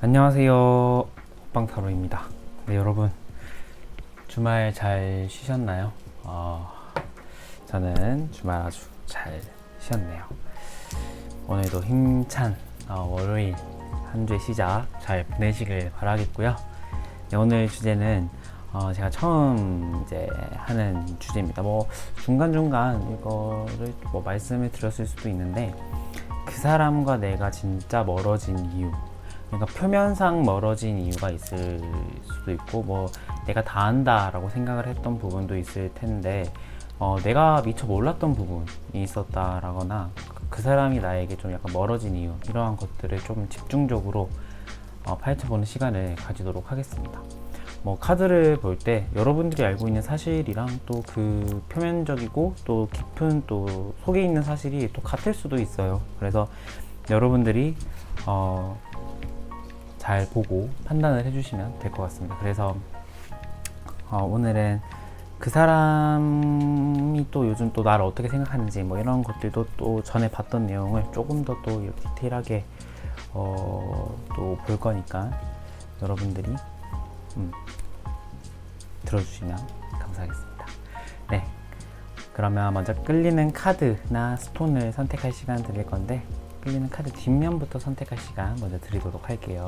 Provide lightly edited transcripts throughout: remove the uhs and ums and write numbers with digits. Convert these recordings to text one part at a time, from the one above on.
안녕하세요. 호빵타로입니다. 네, 여러분 주말 잘 쉬셨나요? 저는 주말 아주 잘 쉬었네요. 오늘도 힘찬 월요일 한 주의 시작 잘 보내시길 바라겠고요. 네, 오늘 주제는 제가 처음 이제 하는 주제입니다. 뭐 중간중간 이거를 뭐 말씀을 드렸을 수도 있는데, 그 사람과 내가 진짜 멀어진 이유, 그러니까 표면상 멀어진 이유가 있을 수도 있고, 뭐 내가 다 안다라고 생각을 했던 부분도 있을 텐데, 내가 미처 몰랐던 부분이 있었다라거나 그 사람이 나에게 좀 약간 멀어진 이유, 이러한 것들을 좀 집중적으로 파헤쳐보는 시간을 가지도록 하겠습니다. 뭐 카드를 볼 때 여러분들이 알고 있는 사실이랑 또 그 표면적이고 또 깊은 또 속에 있는 사실이 또 같을 수도 있어요. 그래서 여러분들이 잘 보고 판단을 해주시면 될 것 같습니다. 그래서 오늘은 그 사람이 또 요즘 또 나를 어떻게 생각하는지 뭐 이런 것들도 또 전에 봤던 내용을 조금 더 또 디테일하게 또 볼 거니까 여러분들이 들어주시면 감사하겠습니다. 네, 그러면 먼저 끌리는 카드나 스톤을 선택할 시간 드릴 건데, 끌리는 카드 뒷면부터 선택할 시간 먼저 드리도록 할게요.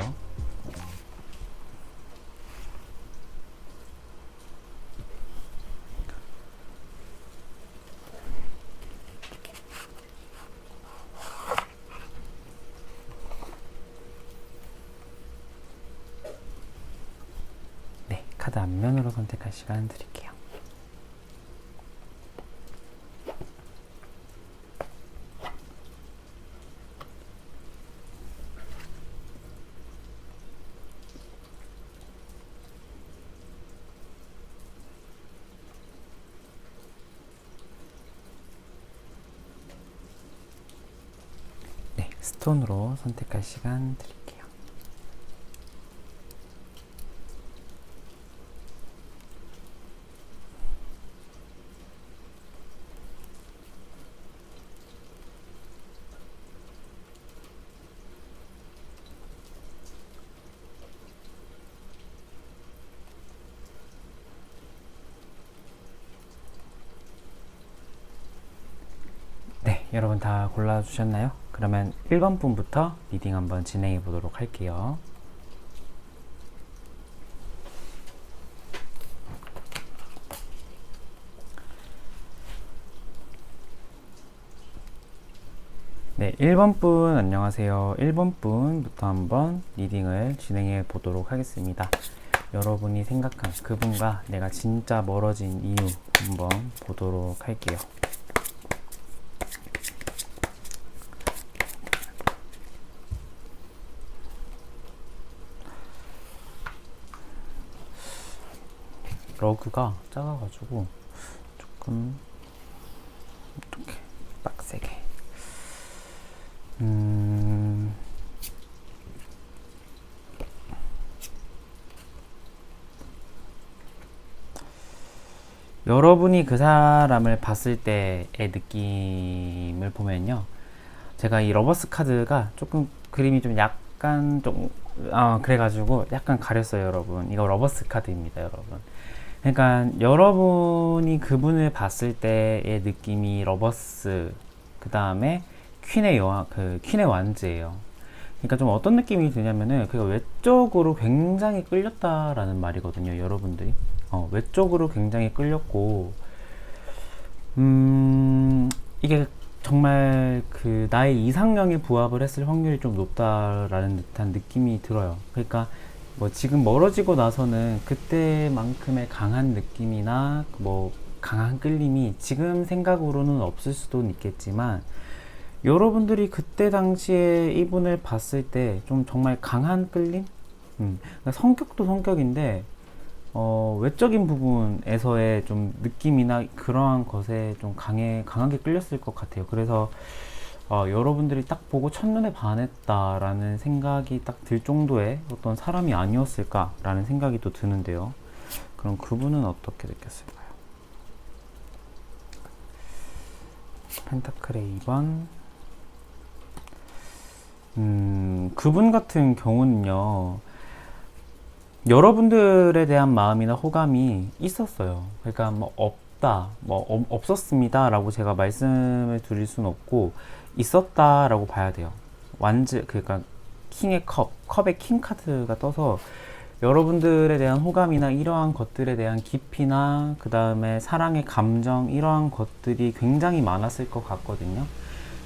네, 카드 앞면으로 선택할 시간 드릴게요. 네, 스톤으로 선택할 시간 드릴게요. 네, 여러분 다 골라주셨나요? 그러면 1번 분부터 리딩 한번 진행해 보도록 할게요. 네, 1번 분 안녕하세요. 1번 분부터 한번 리딩을 진행해 보도록 하겠습니다. 여러분이 생각한 그분과 내가 진짜 멀어진 이유 한번 보도록 할게요. 러그가 작아가지고 조금 이렇게 빡세게 여러분이 그 사람을 봤을 때의 느낌을 보면요, 제가 이 러버스 카드가 조금 그림이 좀 약간 좀 그래가지고 약간 가렸어요. 여러분, 이거 러버스 카드입니다. 여러분, 그러니까 여러분이 그분을 봤을 때의 느낌이 러버스, 그 다음에 퀸의 여왕, 그 퀸의 완즈예요. 그러니까 좀 어떤 느낌이 드냐면은, 그가 외적으로 굉장히 끌렸다라는 말이거든요. 여러분들이 외적으로 굉장히 끌렸고, 이게 정말 그 나의 이상형에 부합을 했을 확률이 좀 높다라는 듯한 느낌이 들어요. 그러니까 뭐 지금 멀어지고 나서는 그때만큼의 강한 느낌이나 뭐 강한 끌림이 지금 생각으로는 없을 수도 있겠지만, 여러분들이 그때 당시에 이분을 봤을 때 좀 정말 강한 끌림? 그러니까 성격도 성격인데 외적인 부분에서의 좀 느낌이나 그러한 것에 좀 강하게 끌렸을 것 같아요. 그래서 여러분들이 딱 보고 첫눈에 반했다라는 생각이 딱 들 정도의 어떤 사람이 아니었을까라는 생각이 또 드는데요. 그럼 그분은 어떻게 느꼈을까요? 펜타클의 2번, 그분 같은 경우는요, 여러분들에 대한 마음이나 호감이 있었어요. 그러니까 뭐 없다, 뭐 없었습니다라고 제가 말씀을 드릴 수는 없고 있었다라고 봐야 돼요. 그러니까 킹의 컵에 킹 카드가 떠서 여러분들에 대한 호감이나 이러한 것들에 대한 깊이나 그 다음에 사랑의 감정 이러한 것들이 굉장히 많았을 것 같거든요.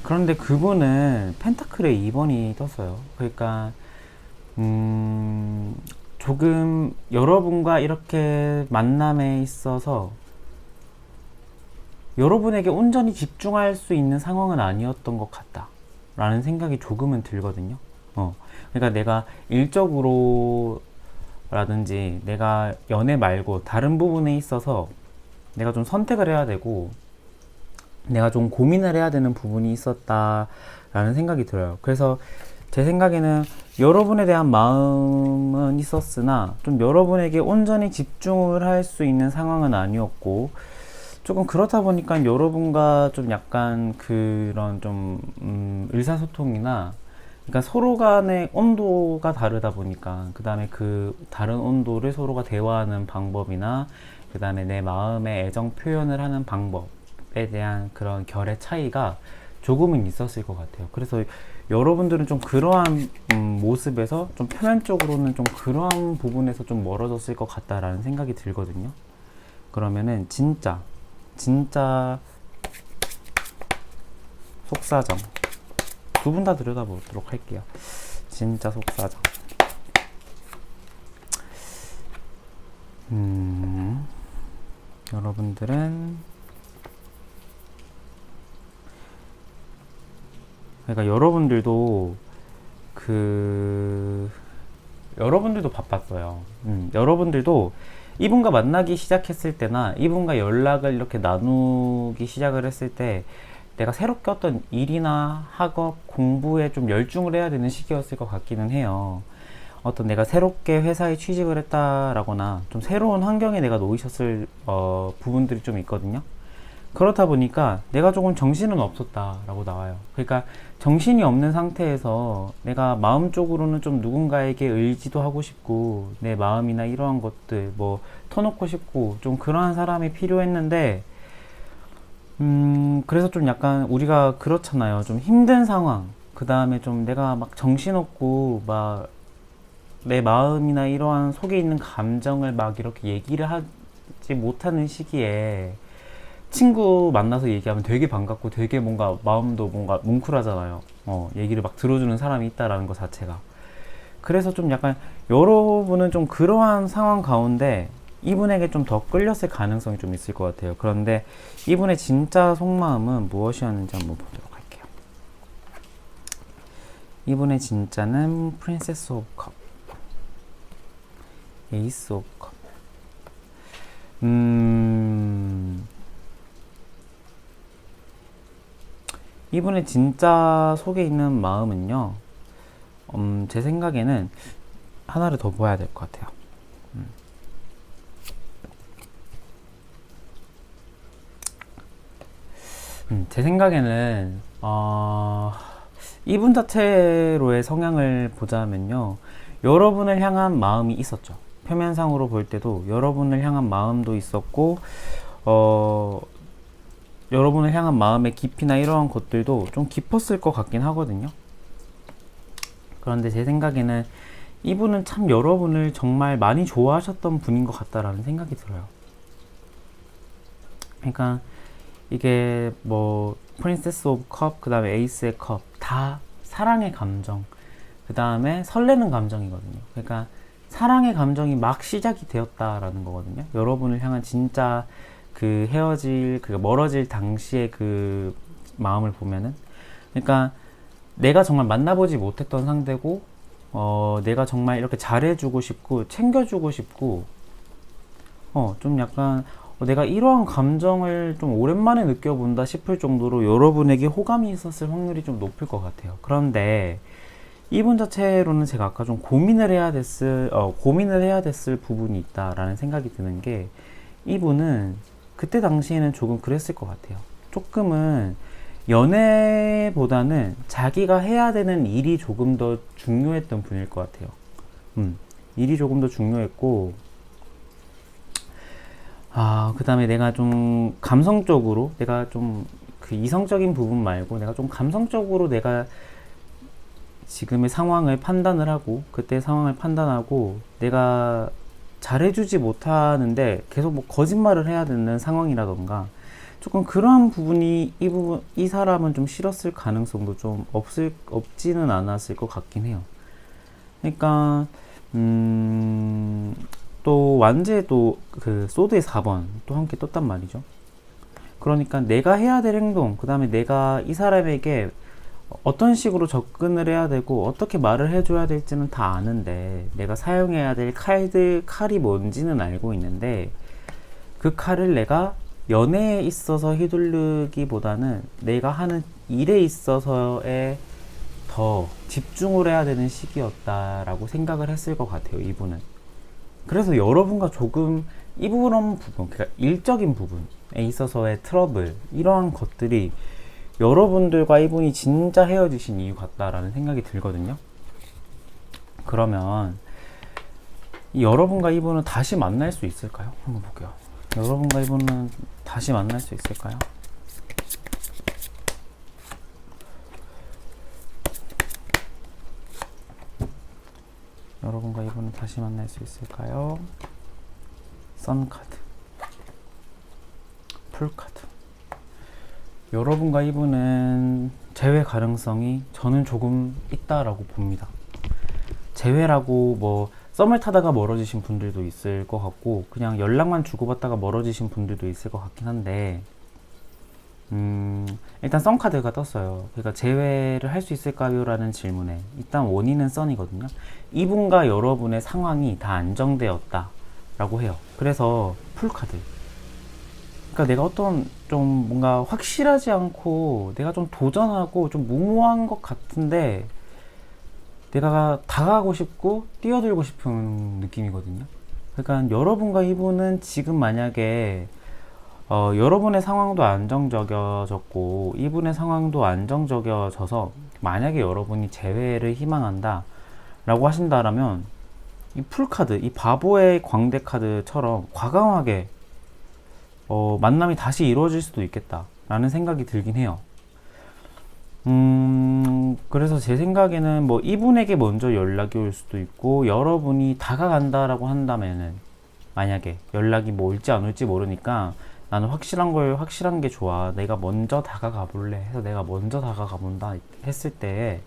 그런데 그분은 펜타클의 2번이 떴어요. 그러니까 조금 여러분과 이렇게 만남에 있어서 여러분에게 온전히 집중할 수 있는 상황은 아니었던 것 같다 라는 생각이 조금은 들거든요. 그러니까 내가 일적으로 라든지 내가 연애 말고 다른 부분에 있어서 내가 좀 선택을 해야 되고 내가 좀 고민을 해야 되는 부분이 있었다라는 생각이 들어요. 그래서 제 생각에는 여러분에 대한 마음은 있었으나 좀 여러분에게 온전히 집중을 할 수 있는 상황은 아니었고 조금 그렇다 보니까 여러분과 좀 약간 그런 좀 의사소통이나 그러니까 서로 간의 온도가 다르다 보니까 그 다음에 그 다른 온도를 서로가 대화하는 방법이나 그 다음에 내 마음의 애정 표현을 하는 방법에 대한 그런 결의 차이가 조금은 있었을 것 같아요. 그래서 여러분들은 좀 그러한 모습에서 좀 표면적으로는 좀 그러한 부분에서 좀 멀어졌을 것 같다라는 생각이 들거든요. 그러면은 진짜 속사정 두 분 다 들여다보도록 할게요. 진짜 속사정. 여러분들은 그러니까 여러분들도 바빴어요. 여러분들도 이분과 만나기 시작했을 때나 이분과 연락을 이렇게 나누기 시작을 했을 때 내가 새롭게 어떤 일이나 학업, 공부에 좀 열중을 해야 되는 시기였을 것 같기는 해요. 어떤 내가 새롭게 회사에 취직을 했다라거나 좀 새로운 환경에 내가 놓이셨을 부분들이 좀 있거든요. 그렇다 보니까 내가 조금 정신은 없었다라고 나와요. 그러니까 정신이 없는 상태에서 내가 마음적으로는 좀 누군가에게 의지도 하고 싶고 내 마음이나 이러한 것들 뭐 터놓고 싶고 좀 그러한 사람이 필요했는데 그래서 좀 약간 우리가 그렇잖아요. 좀 힘든 상황 그 다음에 좀 내가 막 정신없고 막 내 마음이나 이러한 속에 있는 감정을 막 이렇게 얘기를 하지 못하는 시기에 친구 만나서 얘기하면 되게 반갑고 되게 뭔가 마음도 뭔가 뭉클하잖아요. 얘기를 막 들어주는 사람이 있다라는 것 자체가. 그래서 좀 약간 여러분은 좀 그러한 상황 가운데 이분에게 좀 더 끌렸을 가능성이 좀 있을 것 같아요. 그런데 이분의 진짜 속마음은 무엇이었는지 한번 보도록 할게요. 이분의 진짜는 프린세스 오브 컵, 에이스 오브 컵. 이분의 진짜 속에 있는 마음은요, 제 생각에는 하나를 더 봐야 될 것 같아요. 제 생각에는 이분 자체로의 성향을 보자면요, 여러분을 향한 마음이 있었죠. 표면상으로 볼 때도 여러분을 향한 마음도 있었고 여러분을 향한 마음의 깊이나 이러한 것들도 좀 깊었을 것 같긴 하거든요. 그런데 제 생각에는 이분은 참 여러분을 정말 많이 좋아하셨던 분인 것 같다라는 생각이 들어요. 그러니까 이게 뭐 프린세스 오브 컵, 그 다음에 에이스의 컵, 다 사랑의 감정, 그 다음에 설레는 감정이거든요. 그러니까 사랑의 감정이 막 시작이 되었다라는 거거든요. 여러분을 향한 진짜 그 그 멀어질 당시의 그 마음을 보면은, 그러니까 내가 정말 만나보지 못했던 상대고, 내가 정말 이렇게 잘해주고 싶고 챙겨주고 싶고, 좀 약간 내가 이러한 감정을 좀 오랜만에 느껴본다 싶을 정도로 여러분에게 호감이 있었을 확률이 좀 높을 것 같아요. 그런데 이분 자체로는 제가 아까 좀 고민을 해야 됐을 부분이 있다라는 생각이 드는 게, 이분은 그때 당시에는 조금 그랬을 것 같아요. 조금은 연애보다는 자기가 해야 되는 일이 조금 더 중요했던 분일 것 같아요. 일이 조금 더 중요했고, 그 다음에 내가 좀 감성적으로, 내가 좀 그 이성적인 부분 말고, 내가 좀 감성적으로 내가 지금의 상황을 판단을 하고, 그때 상황을 판단하고, 내가 잘해주지 못하는데 계속 뭐 거짓말을 해야 되는 상황이라던가, 조금 그러한 부분이 이 사람은 좀 싫었을 가능성도 좀 없지는 않았을 것 같긴 해요. 그러니까, 또 완제도 그 소드의 4번 또 함께 떴단 말이죠. 그러니까 내가 해야 될 행동, 그 다음에 내가 이 사람에게 어떤 식으로 접근을 해야 되고 어떻게 말을 해줘야 될지는 다 아는데, 내가 사용해야 될 칼이 뭔지는 알고 있는데, 그 칼을 내가 연애에 있어서 휘둘르기보다는 내가 하는 일에 있어서에 더 집중을 해야 되는 시기였다라고 생각을 했을 것 같아요, 이분은. 그래서 여러분과 조금 이런 부분, 그러니까 일적인 부분에 있어서의 트러블, 이러한 것들이 여러분들과 이분이 진짜 헤어지신 이유 같다라는 생각이 들거든요. 그러면 여러분과 이분은 다시 만날 수 있을까요? 한번 볼게요. 여러분과 이분은 다시 만날 수 있을까요? 여러분과 이분은 다시 만날 수 있을까요? 선카드, 풀카드. 여러분과 이분은 재회 가능성이 저는 조금 있다라고 봅니다. 재회라고 뭐 썸을 타다가 멀어지신 분들도 있을 것 같고, 그냥 연락만 주고받다가 멀어지신 분들도 있을 것 같긴 한데, 일단 썬카드가 떴어요. 그러니까 재회를 할 수 있을까요? 라는 질문에 일단 원인은 썬이거든요. 이분과 여러분의 상황이 다 안정되었다 라고 해요. 그래서 풀카드, 그러니까 내가 어떤 좀 뭔가 확실하지 않고 내가 좀 도전하고 좀 무모한 것 같은데 내가 다가가고 싶고 뛰어들고 싶은 느낌이거든요. 그러니까 여러분과 이분은 지금 만약에 여러분의 상황도 안정적이어졌고 이분의 상황도 안정적이어져서 만약에 여러분이 재회를 희망한다 라고 하신다라면, 이 풀카드, 이 바보의 광대 카드처럼 과감하게 만남이 다시 이루어질 수도 있겠다 라는 생각이 들긴 해요. 그래서 제 생각에는 뭐 이분에게 먼저 연락이 올 수도 있고, 여러분이 다가간다라고 한다면은, 만약에 연락이 뭐 올지 안 올지 모르니까 나는 확실한 게 좋아, 내가 먼저 다가가 볼래 해서 내가 먼저 다가가 본다 했을 때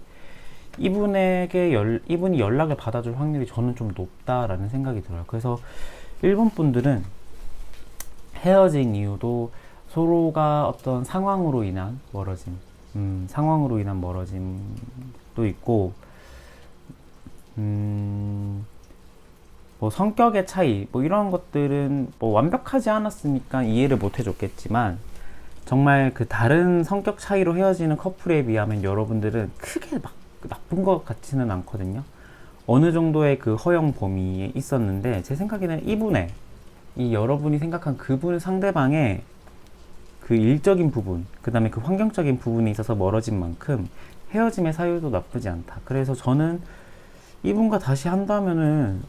이분이 연락을 받아줄 확률이 저는 좀 높다라는 생각이 들어요. 그래서 일본 분들은 헤어진 이유도 서로가 어떤 상황으로 인한 멀어짐도 있고, 뭐 성격의 차이, 뭐 이런 것들은 뭐 완벽하지 않았으니까 이해를 못 해줬겠지만, 정말 그 다른 성격 차이로 헤어지는 커플에 비하면 여러분들은 크게 막 나쁜 것 같지는 않거든요. 어느 정도의 그 허용 범위에 있었는데, 제 생각에는 이 여러분이 생각한 그분 상대방의 그 일적인 부분, 그 다음에 그 환경적인 부분에 있어서 멀어진 만큼 헤어짐의 사유도 나쁘지 않다. 그래서 저는 이분과 다시 한다면은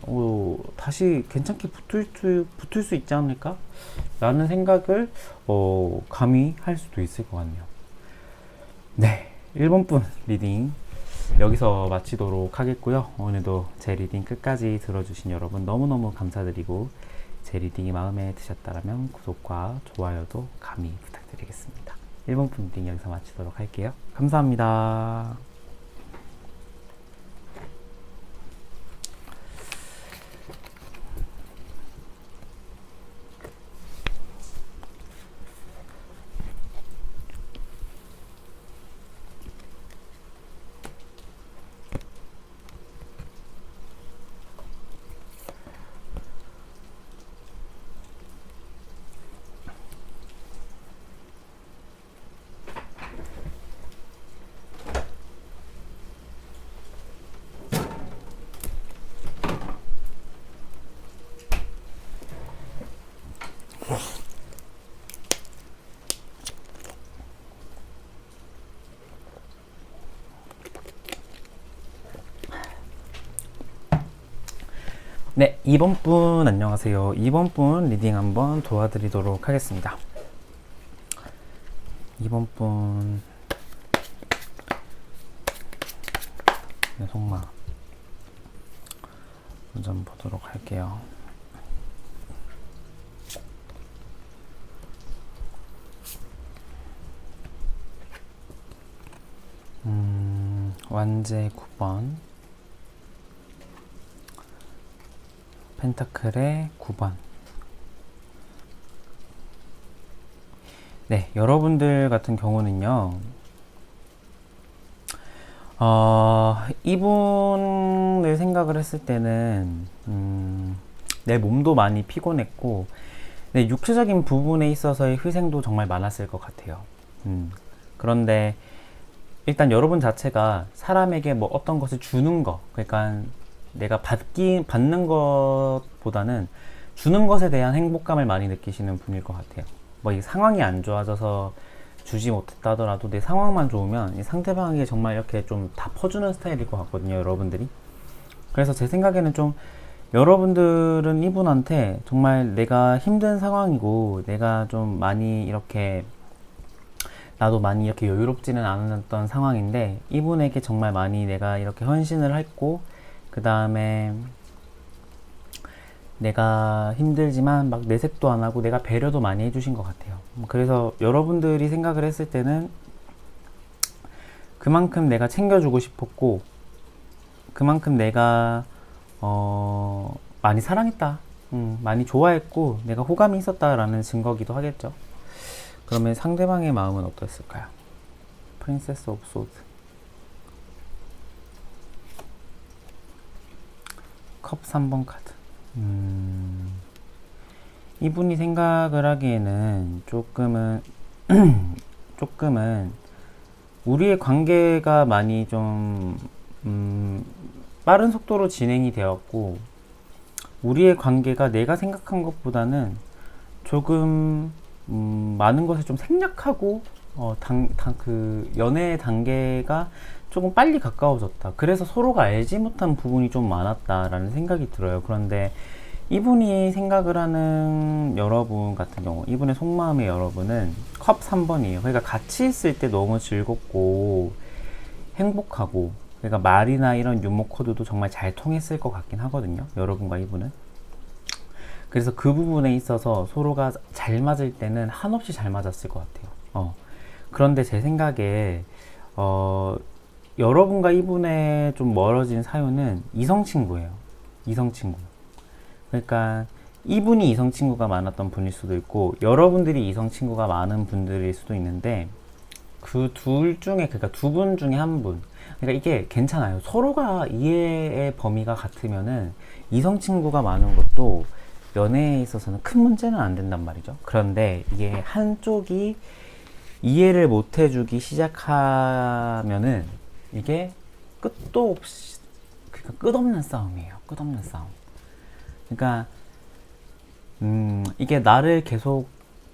다시 괜찮게 붙을 수 있지 않을까? 라는 생각을 감히 할 수도 있을 것 같네요. 네, 1번분 리딩 여기서 마치도록 하겠고요. 오늘도 제 리딩 끝까지 들어주신 여러분 너무너무 감사드리고, 제 리딩이 마음에 드셨다면 구독과 좋아요도 감히 부탁드리겠습니다. 1번분 리딩 여기서 마치도록 할게요. 감사합니다. 네, 2번 분 안녕하세요. 2번 분 리딩 한번 도와드리도록 하겠습니다. 2번 분 속마 먼저 한번 보도록 할게요. 완제 9번, 펜타클의 9번. 네, 여러분들 같은 경우는요, 이분을 생각을 했을 때는, 내 몸도 많이 피곤했고, 네, 육체적인 부분에 있어서의 희생도 정말 많았을 것 같아요. 그런데, 일단 여러분 자체가 사람에게 뭐 어떤 것을 주는 거, 그러니까 내가 받는 것보다는 주는 것에 대한 행복감을 많이 느끼시는 분일 것 같아요. 뭐 이 상황이 안 좋아져서 주지 못했다 하더라도 내 상황만 좋으면 이 상대방에게 정말 이렇게 좀 다 퍼주는 스타일일 것 같거든요, 여러분들이. 그래서 제 생각에는 좀 여러분들은 이분한테 정말 내가 힘든 상황이고 내가 좀 많이 이렇게 나도 많이 이렇게 여유롭지는 않았던 상황인데 이분에게 정말 많이 내가 이렇게 헌신을 했고 그 다음에 내가 힘들지만 막 내색도 안 하고 내가 배려도 많이 해주신 것 같아요. 그래서 여러분들이 생각을 했을 때는 그만큼 내가 챙겨주고 싶었고 그만큼 내가 많이 사랑했다, 많이 좋아했고 내가 호감이 있었다라는 증거기도 하겠죠. 그러면 상대방의 마음은 어떠했을까요? 프린세스 오브 소드, 컵 3번 카드. 이분이 생각을 하기에는 조금은 우리의 관계가 많이 좀 빠른 속도로 진행이 되었고 우리의 관계가 내가 생각한 것보다는 조금 많은 것을 좀 생략하고 그 연애 단계가 조금 빨리 가까워졌다. 그래서 서로가 알지 못한 부분이 좀 많았다라는 생각이 들어요. 그런데 이분이 생각을 하는 여러분 같은 경우, 이분의 속마음의 여러분은 컵 3번이에요. 그러니까 같이 있을 때 너무 즐겁고 행복하고, 그러니까 말이나 이런 유머 코드도 정말 잘 통했을 것 같긴 하거든요, 여러분과 이분은. 그래서 그 부분에 있어서 서로가 잘 맞을 때는 한없이 잘 맞았을 것 같아요. 그런데 제 생각에 여러분과 이분의 좀 멀어진 사유는 이성 친구예요. 이성 친구. 그러니까 이분이 이성 친구가 많았던 분일 수도 있고 여러분들이 이성 친구가 많은 분들일 수도 있는데 그 둘 중에, 그러니까 두 분 중에 한 분. 그러니까 이게 괜찮아요. 서로가 이해의 범위가 같으면은 이성 친구가 많은 것도 연애에 있어서는 큰 문제는 안 된단 말이죠. 그런데 이게 한쪽이 이해를 못 해주기 시작하면은 이게 끝도 없이, 그러니까 끝없는 싸움이에요. 끝없는 싸움. 그러니까 이게 나를 계속,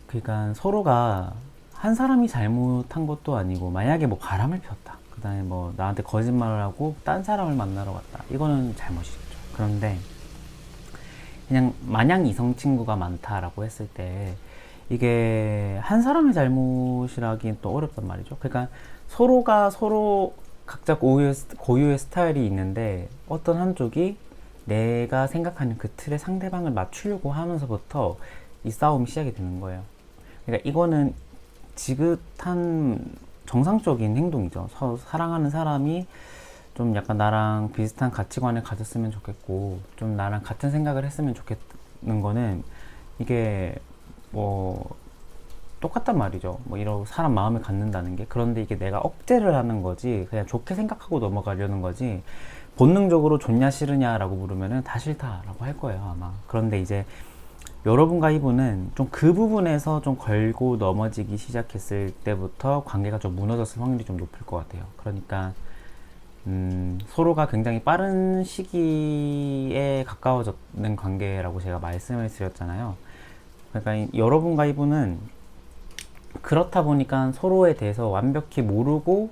그러니까 서로가 한 사람이 잘못한 것도 아니고 만약에 뭐 바람을 피웠다, 그 다음에 뭐 나한테 거짓말을 하고 딴 사람을 만나러 갔다, 이거는 잘못이겠죠. 그런데 그냥 마냥 이성 친구가 많다라고 했을 때 이게 한 사람의 잘못이라기엔 또 어렵단 말이죠. 그러니까 서로가 서로 각자 고유의 스타일이 있는데 어떤 한쪽이 내가 생각하는 그 틀에 상대방을 맞추려고 하면서부터 이 싸움이 시작이 되는 거예요. 그러니까 이거는 지긋한 정상적인 행동이죠. 사랑하는 사람이 좀 약간 나랑 비슷한 가치관을 가졌으면 좋겠고 좀 나랑 같은 생각을 했으면 좋겠는 거는 이게 뭐 똑같단 말이죠. 뭐 이런 사람 마음을 갖는다는 게. 그런데 이게 내가 억제를 하는 거지 그냥 좋게 생각하고 넘어가려는 거지 본능적으로 좋냐 싫으냐라고 물으면은 다 싫다라고 할 거예요, 아마. 그런데 이제 여러분과 이분은 좀 그 부분에서 좀 걸고 넘어지기 시작했을 때부터 관계가 좀 무너졌을 확률이 좀 높을 것 같아요. 그러니까 서로가 굉장히 빠른 시기에 가까워졌는 관계라고 제가 말씀을 드렸잖아요. 그러니까 여러분과 이분은 그렇다 보니까 서로에 대해서 완벽히 모르고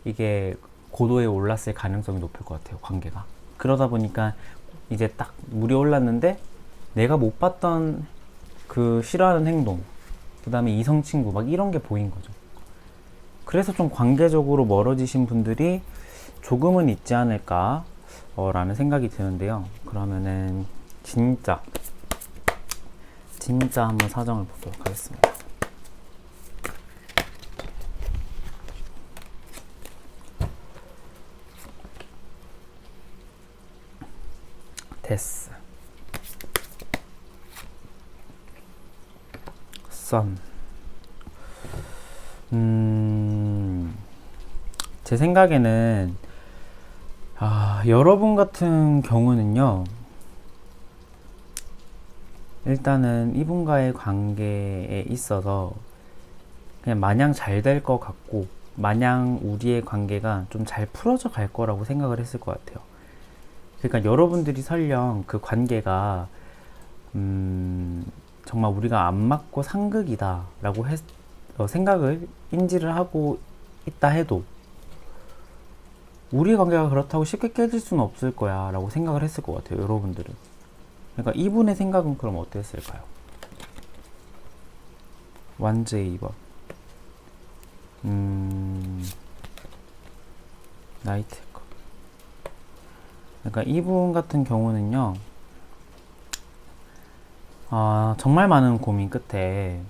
이게 고도에 올랐을 가능성이 높을 것 같아요, 관계가. 그러다 보니까 이제 딱 물이 올랐는데 내가 못 봤던 그 싫어하는 행동, 그 다음에 이성 친구 막 이런 게 보인 거죠. 그래서 좀 관계적으로 멀어지신 분들이 조금은 있지 않을까 라는 생각이 드는데요. 그러면은 진짜 한번 사정을 보도록 하겠습니다. 데스, 선. 제 생각에는 여러분 같은 경우는요, 일단은 이분과의 관계에 있어서 그냥 마냥 잘 될 것 같고 마냥 우리의 관계가 좀 잘 풀어져 갈 거라고 생각을 했을 것 같아요. 그러니까 여러분들이 설령 그 관계가 정말 우리가 안 맞고 상극이다 라고 생각을 인지를 하고 있다 해도 우리 관계가 그렇다고 쉽게 깨질 수는 없을 거야 라고 생각을 했을 것 같아요, 여러분들은. 그러니까 이분의 생각은 그럼 어땠을까요? 완즈 2번, 나이트 컵. 그러니까 이분 같은 경우는요, 정말 많은 고민 끝에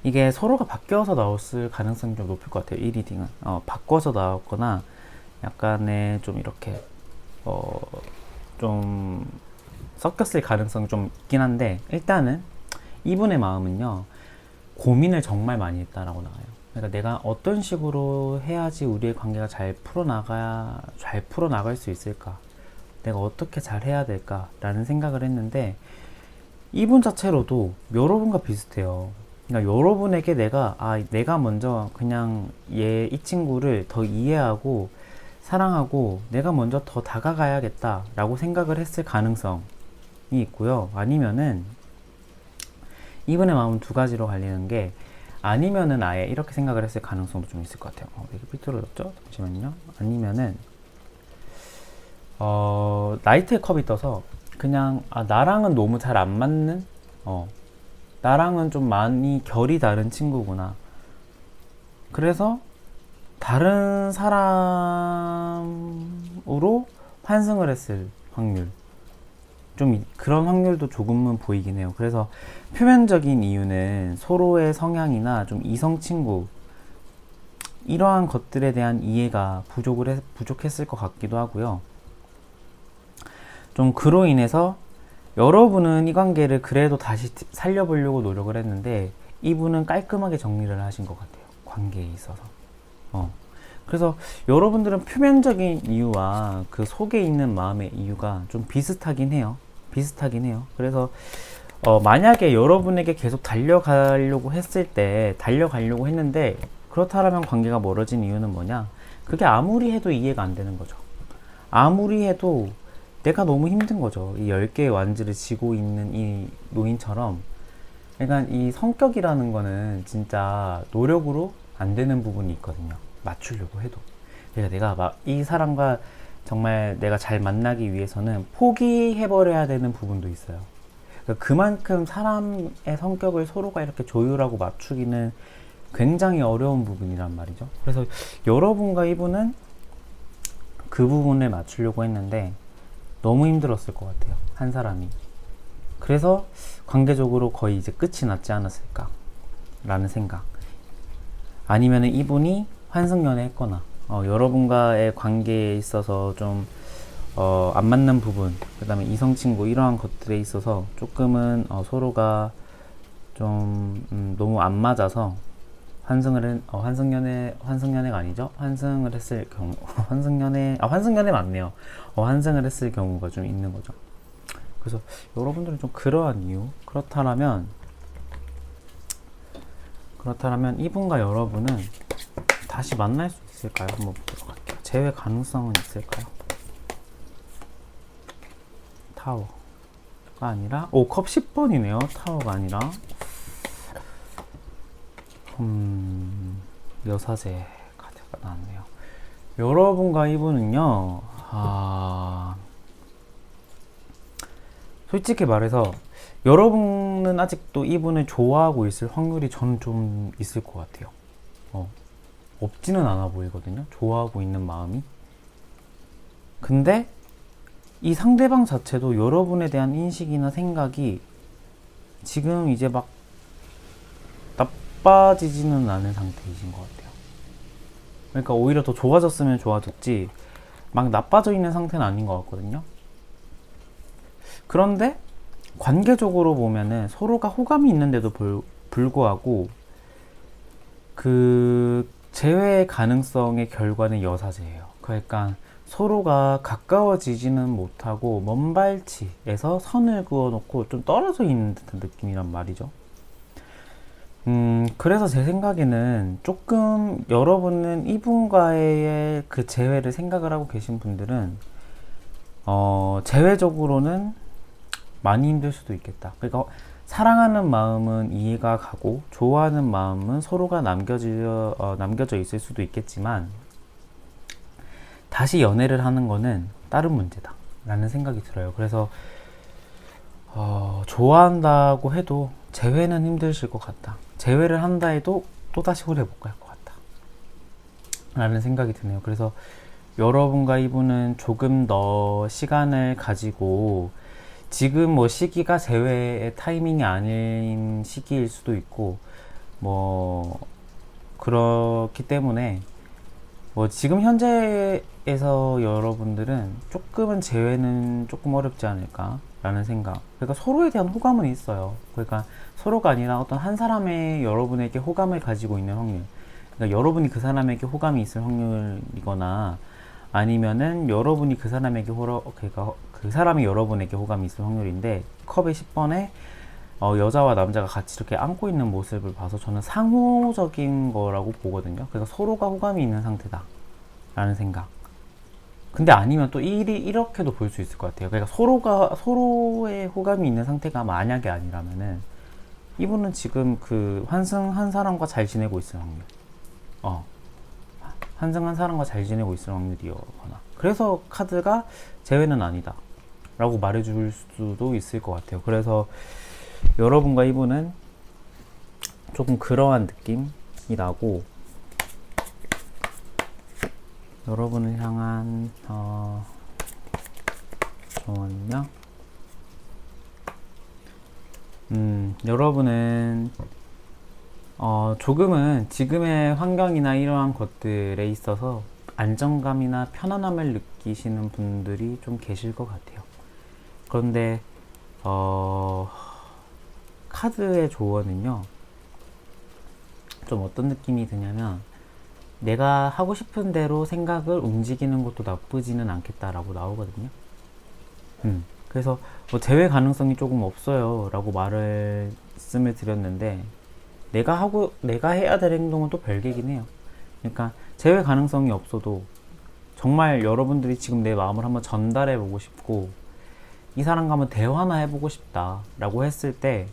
이게 서로가 바뀌어서 나왔을 가능성이 좀 높을 것 같아요. 이 리딩은 바꿔서 나왔거나 약간의 좀 이렇게 좀 섞였을 가능성이 좀 있긴 한데, 일단은 이분의 마음은요, 고민을 정말 많이 했다라고 나와요. 그러니까 내가 어떤 식으로 해야지 우리의 관계가 잘 풀어나갈 수 있을까, 내가 어떻게 잘 해야 될까 라는 생각을 했는데, 이분 자체로도 여러분과 비슷해요. 그러니까 여러분에게 내가 먼저 그냥 이 친구를 더 이해하고 사랑하고 내가 먼저 더 다가가야겠다 라고 생각을 했을 가능성이 있고요. 아니면은 이분의 마음은 두 가지로 갈리는 게, 아니면은 아예 이렇게 생각을 했을 가능성도 좀 있을 것 같아요. 이게 삐뚤어졌죠? 잠시만요. 아니면은 나이트의 컵이 떠서 그냥 나랑은 너무 잘 안 맞는, 나랑은 좀 많이 결이 다른 친구구나, 그래서 다른 사람으로 환승을 했을 확률, 좀 그런 확률도 조금은 보이긴 해요. 그래서 표면적인 이유는 서로의 성향이나 좀 이성 친구 이러한 것들에 대한 이해가 부족했을 것 같기도 하고요. 좀 그로 인해서 여러분은 이 관계를 그래도 다시 살려보려고 노력을 했는데, 이분은 깔끔하게 정리를 하신 것 같아요, 관계에 있어서. 그래서 여러분들은 표면적인 이유와 그 속에 있는 마음의 이유가 좀 비슷하긴 해요. 그래서 만약에 여러분에게 계속 달려가려고 했는데, 그렇다면 관계가 멀어진 이유는 뭐냐? 그게 아무리 해도 이해가 안 되는 거죠. 아무리 해도 내가 너무 힘든 거죠. 이 10개의 완즈를 쥐고 있는 이 노인처럼. 그러니까 이 성격이라는 거는 진짜 노력으로 안 되는 부분이 있거든요, 맞추려고 해도. 그러니까 내가 이 사람과 정말 내가 잘 만나기 위해서는 포기해버려야 되는 부분도 있어요. 그러니까 그만큼 사람의 성격을 서로가 이렇게 조율하고 맞추기는 굉장히 어려운 부분이란 말이죠. 그래서 여러분과 이분은 그 부분을 맞추려고 했는데 너무 힘들었을 것 같아요, 한 사람이. 그래서 관계적으로 거의 이제 끝이 났지 않았을까 라는 생각. 아니면은 이분이 환승연애 했거나 여러분과의 관계에 있어서 좀 안 맞는 부분, 그 다음에 이성 친구 이러한 것들에 있어서 조금은 서로가 좀 너무 안 맞아서 환승연애가 아니죠? 환승을 했을 경우, 환승연애 맞네요. 환승을 했을 경우가 좀 있는 거죠. 그래서 여러분들은 좀 그러한 이유, 그렇다면 이분과 여러분은 다시 만날 수 있을까요? 한번 보도록 할게요. 재회 가능성은 있을까요? 타워가 아니라, 컵 10번이네요. 타워가 아니라 여사제 카드가 나왔네요. 여러분과 이분은요, 아, 솔직히 말해서 여러분은 아직도 이분을 좋아하고 있을 확률이 저는 좀 있을 것 같아요. 없지는 않아 보이거든요. 좋아하고 있는 마음이. 근데 이 상대방 자체도 여러분에 대한 인식이나 생각이 지금 이제 막 나빠지지는 않은 상태이신 것 같아요. 그러니까 오히려 더 좋아졌으면 좋아졌지 막 나빠져 있는 상태는 아닌 것 같거든요. 그런데 관계적으로 보면은 서로가 호감이 있는데도 불구하고 그 재회 가능성의 결과는 여사제예요. 그러니까 서로가 가까워지지는 못하고 먼 발치에서 선을 그어놓고 좀 떨어져 있는 듯한 느낌이란 말이죠. 그래서 제 생각에는 조금 여러분은 이분과의 그 재회를 생각을 하고 계신 분들은 재회적으로는 많이 힘들 수도 있겠다. 그러니까 사랑하는 마음은 이해가 가고 좋아하는 마음은 서로가 남겨져 있을 수도 있겠지만 다시 연애를 하는 거는 다른 문제다 라는 생각이 들어요. 그래서 좋아한다고 해도 재회는 힘드실 것 같다. 재회를 한다 해도 또다시 오래 못 갈 것 같다 라는 생각이 드네요. 그래서 여러분과 이분은 조금 더 시간을 가지고 지금 뭐 시기가 재회의 타이밍이 아닌 시기일 수도 있고 뭐 그렇기 때문에 뭐 지금 현재에서 여러분들은 조금은 재회는 조금 어렵지 않을까 라는 생각. 그러니까 서로에 대한 호감은 있어요. 그러니까 서로가 아니라 어떤 한 사람의 여러분에게 호감을 가지고 있는 확률, 그러니까 여러분이 그 사람에게 호감이 있을 확률이거나 아니면은 여러분이 그 사람에게 그러니까 그 사람이 여러분에게 호감이 있을 확률인데, 컵의 10번에 여자와 남자가 같이 이렇게 안고 있는 모습을 봐서 저는 상호적인 거라고 보거든요. 그래서 서로가 호감이 있는 상태다 라는 생각. 근데 아니면 또 이렇게도 볼 수 있을 것 같아요. 그러니까 서로의 호감이 있는 상태가 만약에 아니라면은 이분은 지금 그 환승한 사람과 잘 지내고 있을 확률. 환승한 사람과 잘 지내고 있을 확률이거나. 그래서 카드가 재회는 아니다 라고 말해줄 수도 있을 것 같아요. 그래서 여러분과 이분은 조금 그러한 느낌이 나고, 여러분을 향한 조언요. 여러분은 조금은 지금의 환경이나 이러한 것들에 있어서 안정감이나 편안함을 느끼시는 분들이 좀 계실 것 같아요. 그런데 카드의 조언은요, 좀 어떤 느낌이 드냐면 내가 하고 싶은 대로 생각을 움직이는 것도 나쁘지는 않겠다라고 나오거든요. 그래서 뭐 재회 가능성이 조금 없어요 라고 말씀을 드렸는데, 내가 해야 될 행동은 또 별개긴 해요. 그러니까 재회 가능성이 없어도 정말 여러분들이 지금 내 마음을 한번 전달해 보고 싶고 이 사람과 한번 대화나 해보고 싶다 라고 했을 때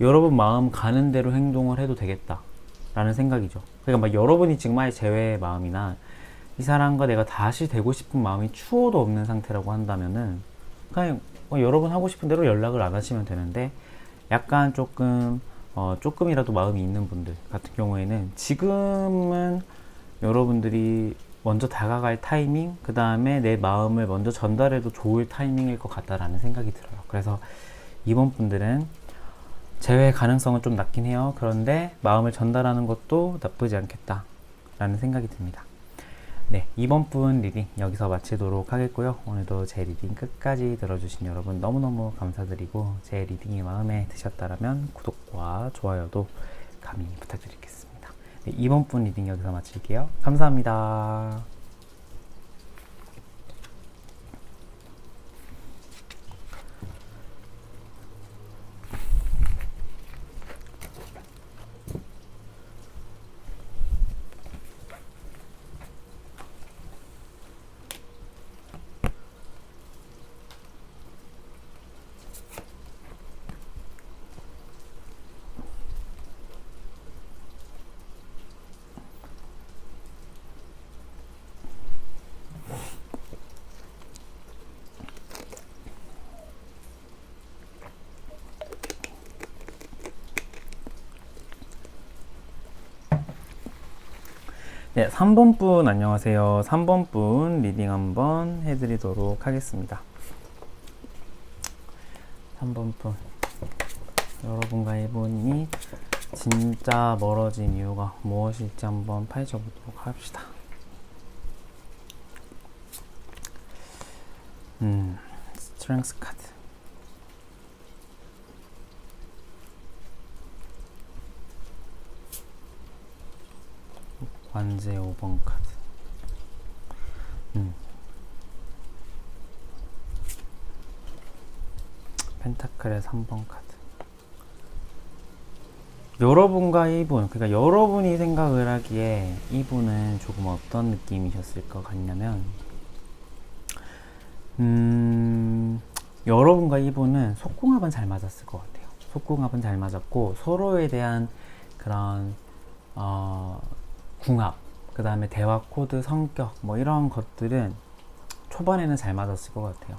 여러분 마음 가는 대로 행동을 해도 되겠다 라는 생각이죠. 그러니까 막 여러분이 지금 아예 재회의 마음이나 이 사람과 내가 다시 되고 싶은 마음이 추호도 없는 상태라고 한다면은 그냥 여러분 하고 싶은 대로 연락을 안 하시면 되는데, 약간 조금이라도 마음이 있는 분들 같은 경우에는 지금은 여러분들이 먼저 다가갈 타이밍, 그 다음에 내 마음을 먼저 전달해도 좋을 타이밍일 것 같다라는 생각이 들어요. 그래서 이번 분들은 재회 가능성은 좀 낮긴 해요. 그런데 마음을 전달하는 것도 나쁘지 않겠다 라는 생각이 듭니다. 네, 이번 분 리딩 여기서 마치도록 하겠고요. 오늘도 제 리딩 끝까지 들어주신 여러분 너무너무 감사드리고, 제 리딩이 마음에 드셨다면 구독과 좋아요도 감히 부탁드리겠습니다. 네, 이번 분 리딩 여기서 마칠게요. 감사합니다. 네, 3번 분 안녕하세요. 3번 분 리딩 한번 해드리도록 하겠습니다. 3번 분, 여러분과 이분이 진짜 멀어진 이유가 무엇일지 한번 파헤쳐보도록 합시다. 스트렝스 카드. 관제 5번 카드. 펜타클의 3번 카드. 여러분과 이분, 그러니까 여러분이 생각을 하기에 이분은 조금 어떤 느낌이셨을 것 같냐면, 여러분과 이분은 속궁합은 잘 맞았을 것 같아요. 속궁합은 잘 맞았고, 서로에 대한 그런 궁합, 그 다음에 대화 코드, 성격, 뭐 이런 것들은 초반에는 잘 맞았을 것 같아요.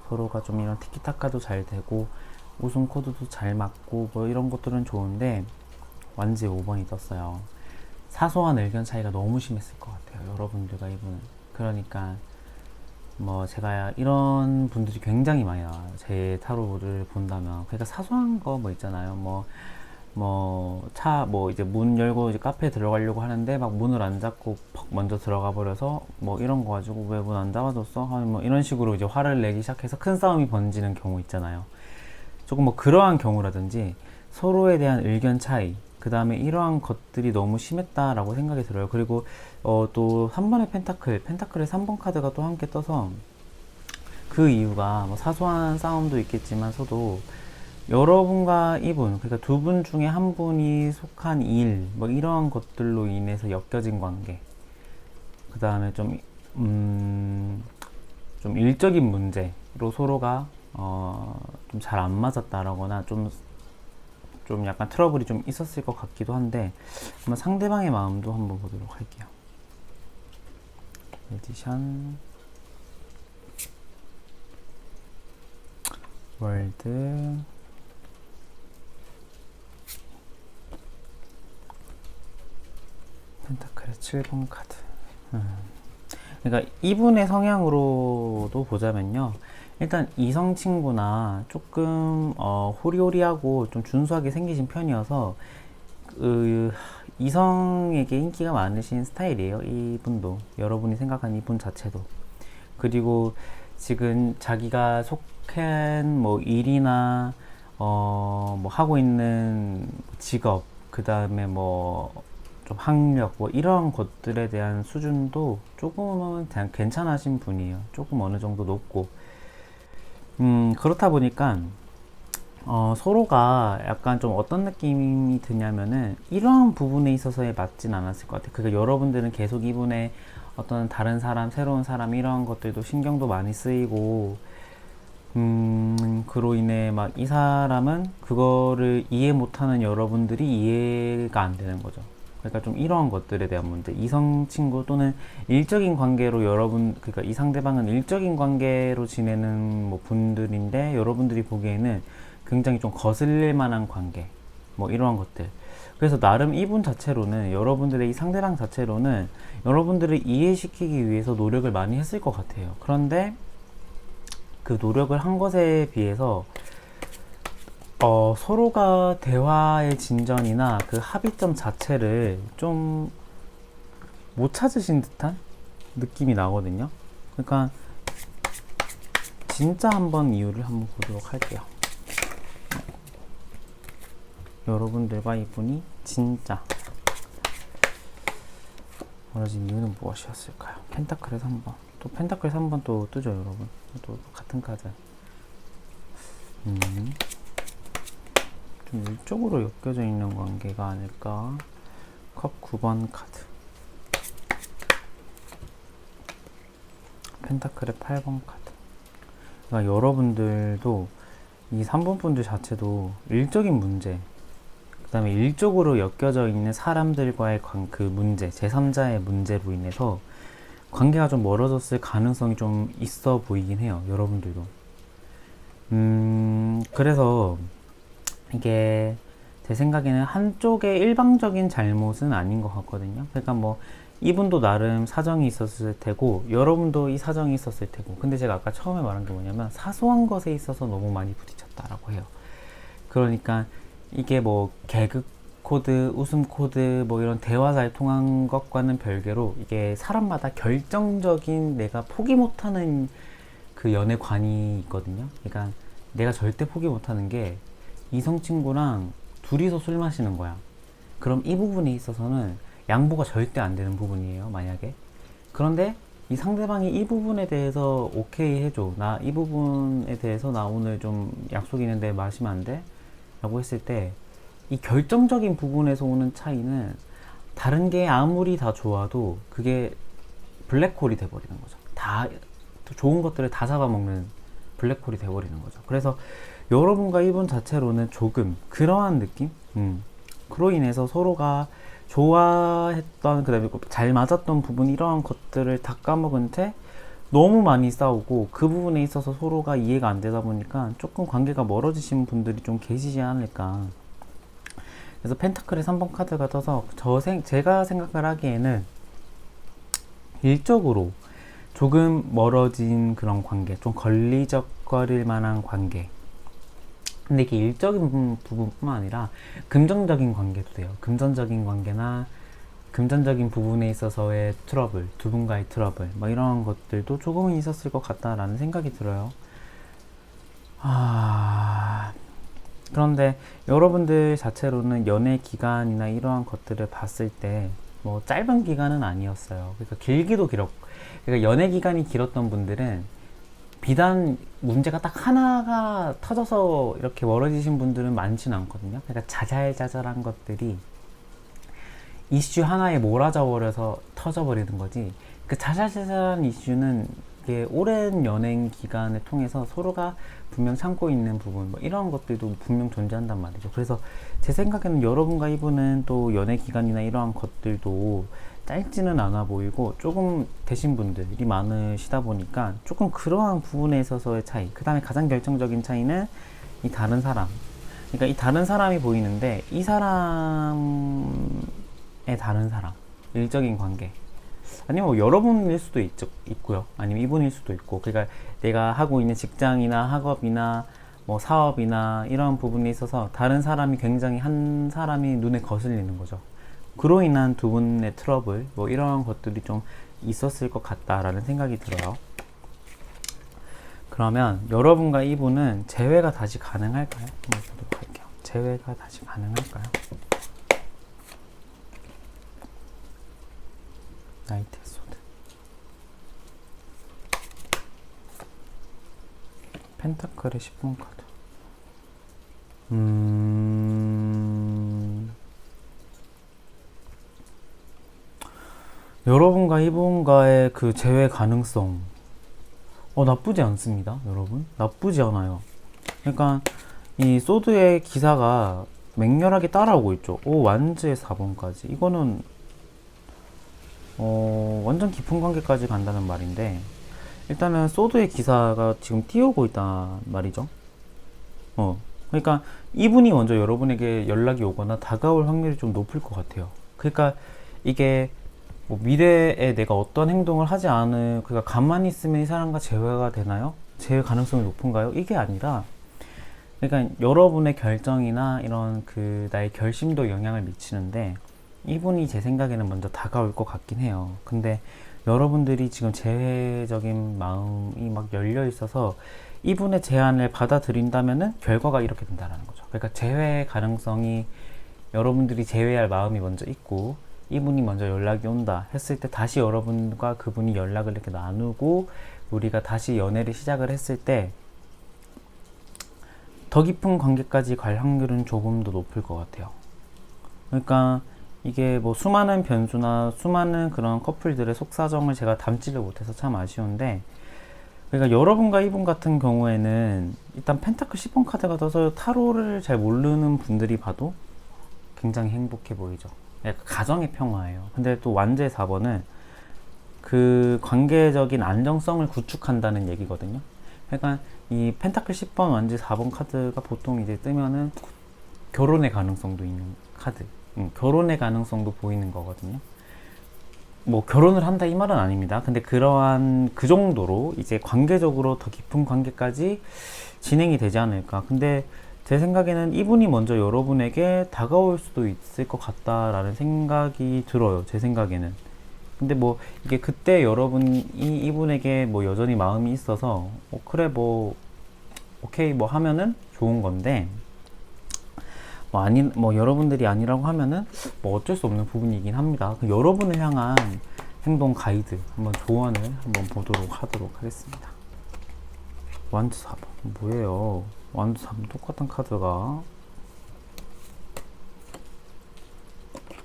서로가 좀 이런 티키타카도 잘 되고 웃음 코드도 잘 맞고 뭐 이런 것들은 좋은데 완지 5번이 떴어요. 사소한 의견 차이가 너무 심했을 것 같아요. 여러분들과 이분은. 그러니까 뭐 제가 이런 분들이 굉장히 많이 나와요. 제 타로를 본다면. 그러니까 사소한 거 뭐 있잖아요. 이제 문 열고 이제 카페에 들어가려고 하는데 막 문을 안 잡고 퍽 먼저 들어가 버려서 뭐 이런 거 가지고 왜 문 안 잡아줬어? 뭐 이런 식으로 이제 화를 내기 시작해서 큰 싸움이 번지는 경우 있잖아요. 조금 뭐 그러한 경우라든지 서로에 대한 의견 차이, 그 다음에 이러한 것들이 너무 심했다라고 생각이 들어요. 그리고 또 3번의 펜타클의 3번 카드가 또 함께 떠서 그 이유가 뭐 사소한 싸움도 있겠지만서도 여러분과 이분, 그러니까 두 분 중에 한 분이 속한 일, 뭐 이러한 것들로 인해서 엮여진 관계, 그 다음에 좀 일적인 문제로 서로가 좀 잘 안 맞았다라거나 좀 약간 트러블이 좀 있었을 것 같기도 한데 한번 상대방의 마음도 한번 보도록 할게요. 에디션 월드 펜타클의 7번 카드. 그러니까 이분의 성향으로도 보자면요. 일단 이성 친구나 조금 호리호리하고 좀 준수하게 생기신 편이어서 이성에게 인기가 많으신 스타일이에요. 이분도. 여러분이 생각한 이분 자체도. 그리고 지금 자기가 속한 뭐 일이나 뭐 하고 있는 직업, 그 다음에 뭐 좀 학력, 뭐 이런 것들에 대한 수준도 조금은 괜찮으신 분이에요. 조금 어느 정도 높고. 그렇다 보니까 서로가 약간 좀 어떤 느낌이 드냐면은 이러한 부분에 있어서에 맞진 않았을 것 같아요. 그러니까 여러분들은 계속 이분의 어떤 다른 사람, 새로운 사람 이런 것들도 신경도 많이 쓰이고 그로 인해 막 이 사람은 그거를 이해 못하는 여러분들이 이해가 안 되는 거죠. 그러니까 좀 이러한 것들에 대한 문제. 이성 친구 또는 일적인 관계로 그러니까 이 상대방은 일적인 관계로 지내는 뭐 분들인데 여러분들이 보기에는 굉장히 좀 거슬릴 만한 관계. 뭐 이러한 것들. 그래서 나름 이분 자체로는 여러분들의 이 상대방 자체로는 여러분들을 이해시키기 위해서 노력을 많이 했을 것 같아요. 그런데 그 노력을 한 것에 비해서 서로가 대화의 진전이나 그 합의점 자체를 좀 못 찾으신 듯한 느낌이 나거든요. 그러니까 진짜 한번 이유를 한번 보도록 할게요. 여러분들과 이분이 진짜 멀어진 이유는 무엇이었을까요? 펜타클의 3번. 또 펜타클의 3번 또 뜨죠, 여러분. 또 같은 카드. 좀 일적으로 엮여져 있는 관계가 아닐까. 컵 9번 카드. 펜타클의 8번 카드. 그러니까 여러분들도 이 3번 분들 자체도 일적인 문제, 그 다음에 일적으로 엮여져 있는 사람들과의 그 문제, 제3자의 문제로 인해서 관계가 좀 멀어졌을 가능성이 좀 있어 보이긴 해요. 여러분들도. 그래서 이게 제 생각에는 한쪽의 일방적인 잘못은 아닌 것 같거든요. 그러니까 뭐 이분도 나름 사정이 있었을 테고 여러분도 이 사정이 있었을 테고, 근데 제가 아까 처음에 말한 게 뭐냐면 사소한 것에 있어서 너무 많이 부딪혔다라고 해요. 그러니까 이게 뭐 개그 코드, 웃음 코드, 뭐 이런 대화 잘 통한 것과는 별개로 이게 사람마다 결정적인 내가 포기 못하는 그 연애관이 있거든요. 그러니까 내가 절대 포기 못하는 게 이성 친구랑 둘이서 술 마시는 거야. 그럼 이 부분에 있어서는 양보가 절대 안 되는 부분이에요, 만약에. 그런데 이 상대방이 이 부분에 대해서 오케이 해줘. 나 이 부분에 대해서 나 오늘 좀 약속 있는데 마시면 안 돼? 라고 했을 때 이 결정적인 부분에서 오는 차이는 다른 게 아무리 다 좋아도 그게 블랙홀이 돼버리는 거죠. 다 좋은 것들을 다 잡아먹는 블랙홀이 돼버리는 거죠. 그래서 여러분과 이분 자체로는 조금 그러한 느낌? 그로 인해서 서로가 좋아했던, 그 다음에 잘 맞았던 부분, 이러한 것들을 다 까먹은 채 너무 많이 싸우고 그 부분에 있어서 서로가 이해가 안 되다 보니까 조금 관계가 멀어지신 분들이 좀 계시지 않을까. 그래서 펜타클의 3번 카드가 떠서 제가 생각을 하기에는 일적으로 조금 멀어진 그런 관계, 좀 걸리적거릴 만한 관계. 근데 이게 일적인 부분뿐만 아니라 금전적인 관계도 돼요. 금전적인 관계나 금전적인 부분에 있어서의 트러블, 두 분과의 트러블, 뭐 이런 것들도 조금은 있었을 것 같다라는 생각이 들어요. 그런데 여러분들 자체로는 연애 기간이나 이러한 것들을 봤을 때 뭐 짧은 기간은 아니었어요. 그러니까 길기도 길었고, 그러니까 연애 기간이 길었던 분들은 비단 문제가 딱 하나가 터져서 이렇게 멀어지신 분들은 많지는 않거든요. 그러니까 자잘자잘한 것들이 이슈 하나에 몰아져 버려서 터져버리는 거지. 그 자잘자잘한 이슈는 이게 오랜 연행 기간을 통해서 서로가 분명 참고 있는 부분, 뭐 이런 것들도 분명 존재한단 말이죠. 그래서 제 생각에는 여러분과 이분은 또 연애 기간이나 이러한 것들도 짧지는 않아 보이고 조금 되신 분들이 많으시다 보니까 조금 그러한 부분에 있어서의 차이. 그 다음에 가장 결정적인 차이는 이 다른 사람. 그러니까 이 다른 사람이 보이는데 이 사람의 다른 사람, 일적인 관계. 아니면 뭐 여러분일 수도 있고요. 아니면 이분일 수도 있고. 그러니까 내가 하고 있는 직장이나 학업이나 뭐 사업이나 이런 부분에 있어서 다른 사람이 굉장히 한 사람이 눈에 거슬리는 거죠. 그로 인한 두 분의 트러블, 뭐 이런 것들이 좀 있었을 것 같다라는 생각이 들어요. 그러면 여러분과 이분은 재회가 다시 가능할까요? 한번 보도록 할게요. 재회가 다시 가능할까요? 나이트 소드, 펜타클의 10번 카드. 여러분과 이분과의 그 재회 가능성 나쁘지 않습니다. 여러분, 나쁘지 않아요. 그러니까 이 소드의 기사가 맹렬하게 따라오고 있죠. 완즈의 4번까지. 이거는 완전 깊은 관계까지 간다는 말인데, 일단은 소드의 기사가 지금 띄우고 있단 말이죠. 그러니까 이분이 먼저 여러분에게 연락이 오거나 다가올 확률이 좀 높을 것 같아요. 그러니까 이게 뭐 미래에 내가 어떤 행동을 하지 않을, 그러니까 가만히 있으면 이 사람과 재회가 되나요? 재회 가능성이 높은가요? 이게 아니라, 그러니까 여러분의 결정이나 이런 그 나의 결심도 영향을 미치는데, 이분이 제 생각에는 먼저 다가올 것 같긴 해요. 근데 여러분들이 지금 재회적인 마음이 막 열려 있어서 이분의 제안을 받아들인다면은 결과가 이렇게 된다는 거죠. 그러니까 재회 가능성이, 여러분들이 재회할 마음이 먼저 있고 이분이 먼저 연락이 온다 했을 때 다시 여러분과 그분이 연락을 이렇게 나누고 우리가 다시 연애를 시작을 했을 때 더 깊은 관계까지 갈 확률은 조금 더 높을 것 같아요. 그러니까 이게 뭐 수많은 변수나 수많은 그런 커플들의 속사정을 제가 담지를 못해서 참 아쉬운데, 그러니까 여러분과 이분 같은 경우에는 일단 펜타클 10번 카드가 떠서 타로를 잘 모르는 분들이 봐도 굉장히 행복해 보이죠. 약간 가정의 평화예요. 근데 또 완제의 4번은 그 관계적인 안정성을 구축한다는 얘기거든요. 그러니까 이 펜타클 10번 완제 4번 카드가 보통 이제 뜨면은 결혼의 가능성도 있는 카드, 결혼의 가능성도 보이는 거거든요. 뭐 결혼을 한다 이 말은 아닙니다. 근데 그러한 그 정도로 이제 관계적으로 더 깊은 관계까지 진행이 되지 않을까. 근데 제 생각에는 이분이 먼저 여러분에게 다가올 수도 있을 것 같다라는 생각이 들어요. 제 생각에는. 근데 뭐 이게 그때 여러분이 이분에게 뭐 여전히 마음이 있어서 그래 뭐 오케이 뭐 하면은 좋은 건데, 뭐 아니 뭐 여러분들이 아니라고 하면은 뭐 어쩔 수 없는 부분이긴 합니다. 그 여러분을 향한 행동 가이드 한번 조언을 한번 보도록 하도록 하겠습니다. 완드 4번 뭐예요? 완드 4번 똑같은 카드가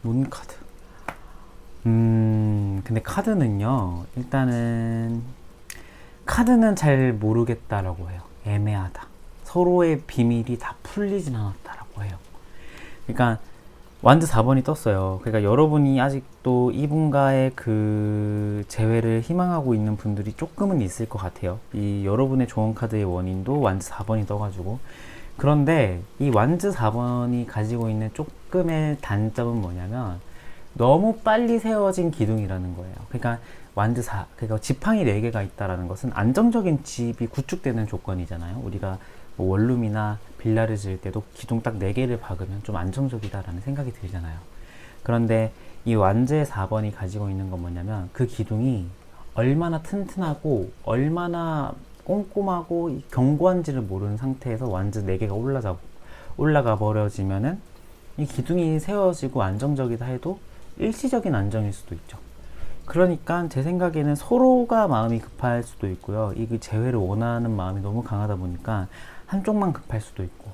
문 카드. 근데 카드는요, 일단은 카드는 잘 모르겠다라고 해요. 애매하다. 서로의 비밀이 다 풀리진 않았다라고 해요. 그러니까 완드 4번이 떴어요. 그러니까 여러분이 아직도 이분과의 그 재회를 희망하고 있는 분들이 조금은 있을 것 같아요. 이 여러분의 조언 카드의 원인도 완드 4번이 떠가지고. 그런데 이 완드 4번이 가지고 있는 조금의 단점은 뭐냐면 너무 빨리 세워진 기둥이라는 거예요. 그러니까 완드 4, 그러니까 지팡이 4개가 있다라는 것은 안정적인 집이 구축되는 조건이잖아요. 우리가 뭐 원룸이나 빌라를 지을 때도 기둥 딱 4개를 박으면 좀 안정적이다라는 생각이 들잖아요. 그런데 이 완즈의 4번이 가지고 있는 건 뭐냐면 그 기둥이 얼마나 튼튼하고 얼마나 꼼꼼하고 견고한지를 모르는 상태에서 완즈 4개가 올라가 버려지면은 이 기둥이 세워지고 안정적이다 해도 일시적인 안정일 수도 있죠. 그러니까 제 생각에는 서로가 마음이 급할 수도 있고요. 이 재회를 원하는 마음이 너무 강하다 보니까 한쪽만 급할 수도 있고,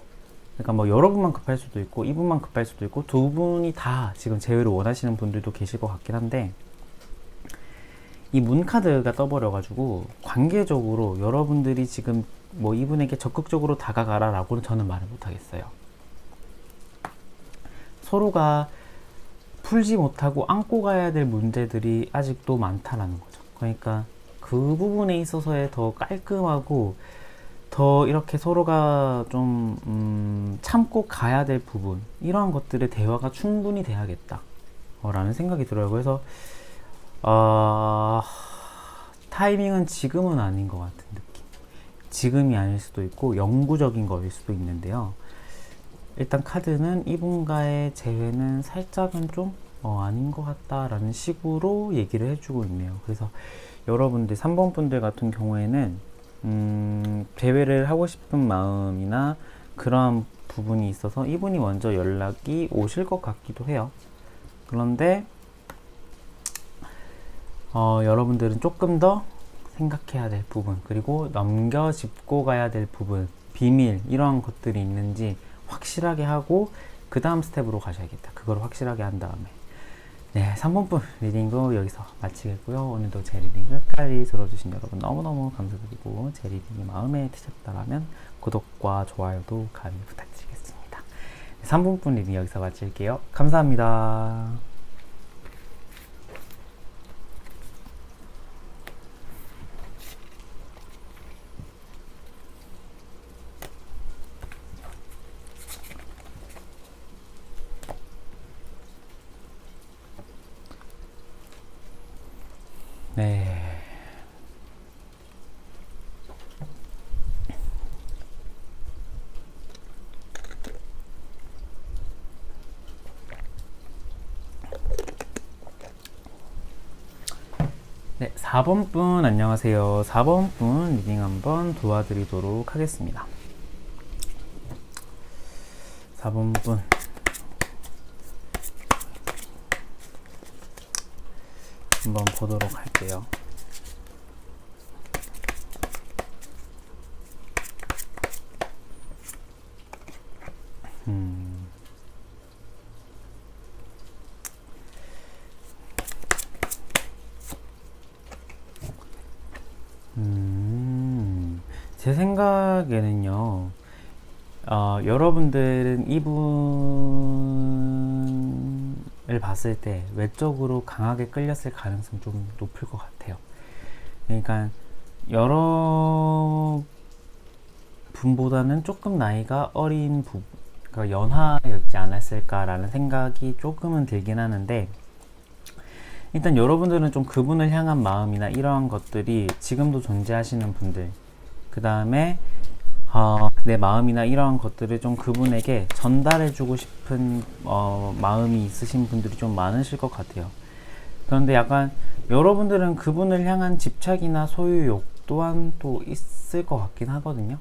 그러니까 뭐 여러분만 급할 수도 있고 이분만 급할 수도 있고 두 분이 다 지금 재회를 원하시는 분들도 계실 것 같긴 한데, 이 문 카드가 떠버려가지고 관계적으로 여러분들이 지금 뭐 이분에게 적극적으로 다가가라 라고는 저는 말을 못하겠어요. 서로가 풀지 못하고 안고 가야 될 문제들이 아직도 많다라는 거죠. 그러니까 그 부분에 있어서의 더 깔끔하고 더 이렇게 서로가 좀 참고 가야 될 부분, 이러한 것들의 대화가 충분히 돼야겠다 라는 생각이 들어요. 그래서 타이밍은 지금은 아닌 것 같은 느낌. 지금이 아닐 수도 있고 영구적인 거일 수도 있는데요. 일단 카드는 이분과의 재회는 살짝은 좀 아닌 것 같다라는 식으로 얘기를 해주고 있네요. 그래서 여러분들 3번 분들 같은 경우에는 재회를 하고 싶은 마음이나 그러한 부분이 있어서 이분이 먼저 연락이 오실 것 같기도 해요. 그런데 여러분들은 조금 더 생각해야 될 부분, 그리고 넘겨짚고 가야 될 부분, 비밀, 이러한 것들이 있는지 확실하게 하고 그 다음 스텝으로 가셔야겠다. 그걸 확실하게 한 다음에. 네, 3번분 리딩도 여기서 마치겠고요. 오늘도 제 리딩 끝까지 들어주신 여러분 너무너무 감사드리고, 제 리딩이 마음에 드셨다면 구독과 좋아요도 감히 부탁드리겠습니다. 3번분 리딩 여기서 마칠게요. 감사합니다. 네. 네, 4번 분 안녕하세요. 4번 분 리딩 한번 도와드리도록 하겠습니다. 4번 분 한번 보도록 할게요. 제 생각에는요, 여러분들은 이분을 봤을 때 외적으로 강하게 끌렸을 가능성이 좀 높을 것 같아요. 그러니까 여러분보다는 조금 나이가 어린 그러니까 연하였지 않았을까라는 생각이 조금은 들긴 하는데, 일단 여러분들은 좀 그분을 향한 마음이나 이러한 것들이 지금도 존재하시는 분들, 그 다음에 내 마음이나 이러한 것들을 좀 그분에게 전달해주고 싶은 마음이 있으신 분들이 좀 많으실 것 같아요. 그런데 약간 여러분들은 그분을 향한 집착이나 소유욕 또한 또 있을 것 같긴 하거든요.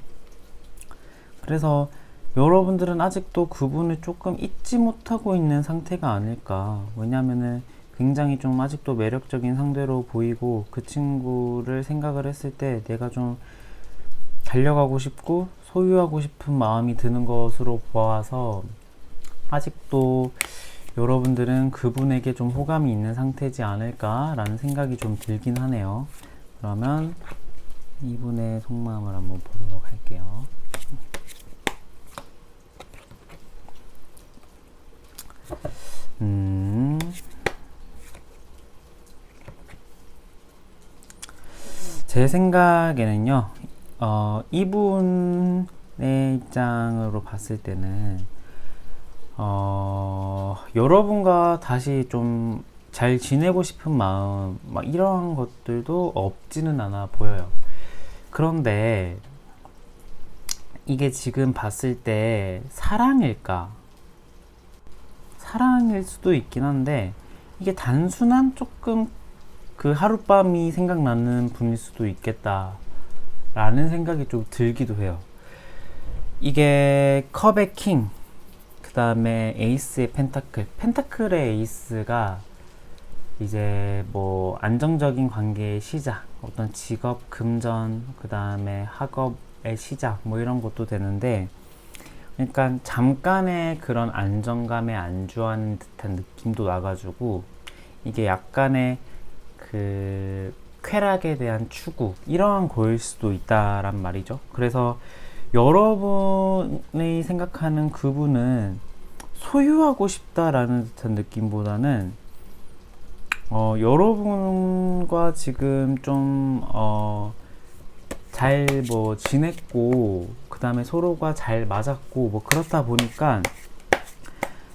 그래서 여러분들은 아직도 그분을 조금 잊지 못하고 있는 상태가 아닐까. 왜냐면은 굉장히 좀 아직도 매력적인 상대로 보이고, 그 친구를 생각을 했을 때 내가 좀 달려가고 싶고 소유하고 싶은 마음이 드는 것으로 보아서 아직도 여러분들은 그분에게 좀 호감이 있는 상태지 않을까라는 생각이 좀 들긴 하네요. 그러면 이분의 속마음을 한번 보도록 할게요. 제 생각에는요, 이분의 입장으로 봤을 때는 여러분과 다시 좀 잘 지내고 싶은 마음, 막 이런 것들도 없지는 않아 보여요. 그런데 이게 지금 봤을 때 사랑일까? 사랑일 수도 있긴 한데, 이게 단순한 조금 그 하룻밤이 생각나는 분일 수도 있겠다 라는 생각이 좀 들기도 해요. 이게 컵의 킹, 그 다음에 에이스의 펜타클의 에이스가 이제 뭐 안정적인 관계의 시작, 어떤 직업 금전, 그 다음에 학업의 시작, 뭐 이런 것도 되는데, 그러니까 잠깐의 그런 안정감에 안주하는 듯한 느낌도 나가지고, 이게 약간의 그 쾌락에 대한 추구, 이러한 거일 수도 있다란 말이죠. 그래서 여러분이 생각하는 그분은 소유하고 싶다라는 듯한 느낌보다는 여러분과 지금 좀 잘 뭐 지냈고, 그 다음에 서로가 잘 맞았고, 뭐 그렇다 보니까